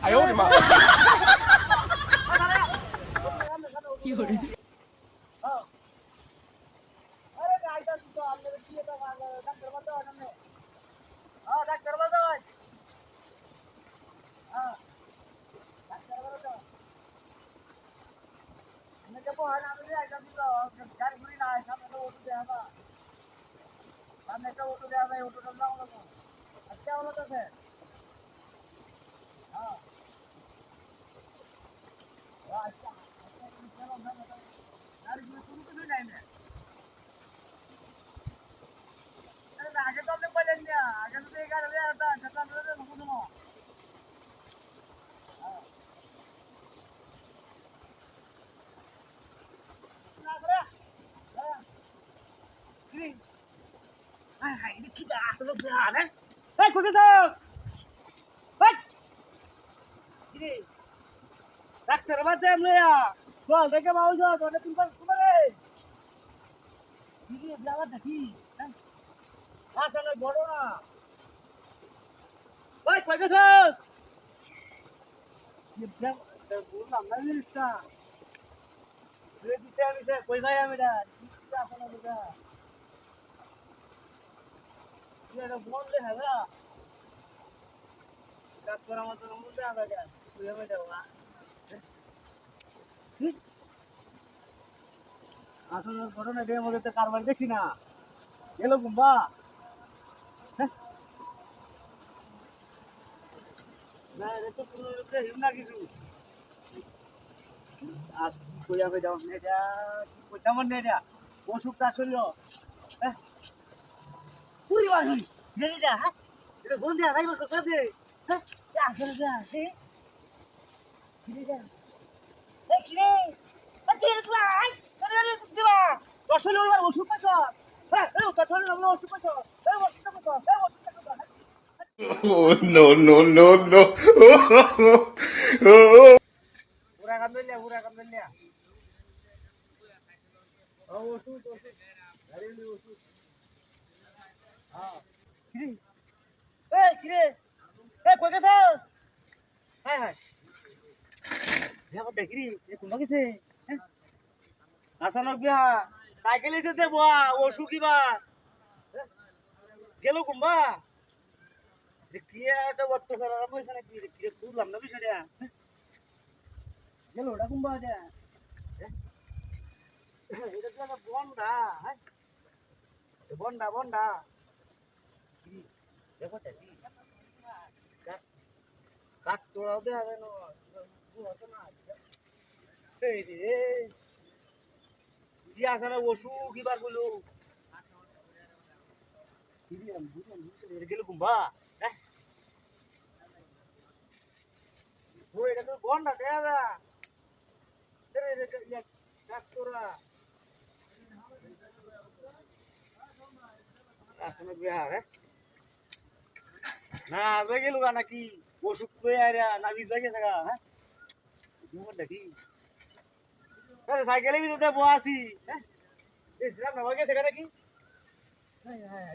哎呦我的妈！有人。ডাক্তার বাদে লইয়া চল দেখে বাবু যাও তোরে তুমি করে কি জায়গা দেখি আসলে বড় না ওই কই গেছস বললাম না জিনিসটা দিতে আমি কই ভাই আমি আসলে বুঝা এটা বললে হবে ডাক্তার আমাদের মধ্যে আলাদা গেল তুই আমি যাবো আসলে ঘটনা দিয়ে মধ্যে তো কারবার দেখছি না গেল গুম্বা না এটা তো কোনো রূপে হিম না কিছু আর কই আমি যাও এটা কই তেমন নেই এটা অসুখটা আসল হ্যাঁ পুরি বাসি যেটা হ্যাঁ এটা বন্ধে আড়াই বছর কাঁদে হ্যাঁ আসলে যা কিরে কিরে তুই তুই আয় দিবা আসলে ওর ওষুধ পাইছ হ্যাঁ তো চলে আমরা ওষুধ পাইছ ওষুধ পাইছ Oh no no no no! পুরা কাম দিলে ওষুধ গাড়ি ওষুধ হ্যাঁ কিরে কই গেছ হ্যাঁ হ্যাঁ বিয়া করতে কিরে কোন গেছে আসানক বিয়া সাইকেলে যেতে বয়া ওষুধ কিবা গেল কুম্বা কি একটা অত্যাচার আরম্ভ হয়েছে নাকি কি বুঝলাম না বিষয়টা গেল ওটা কুম্বা এটা এটা তো একটা বন্ডা হ্যাঁ বন্ডা বন্ডা দেখো কাক তোড়াও দেওয়া যায় না এই রে কি আছে না ওষুধ কিবার বলো গেল কুম্বা হ্যাঁ এটা তো বন্ডা দেয়া যা কাক তোরা আসলে বিহার হ্যাঁ না আবে গেল নাকি ওষুধ পেয়ে আরে না বিজ লাগে থাকা হ্যাঁ দেখি সাইকেলে ভিতরে বসি হ্যাঁ এই না ভাগে থাকা নাকি হ্যাঁ হ্যাঁ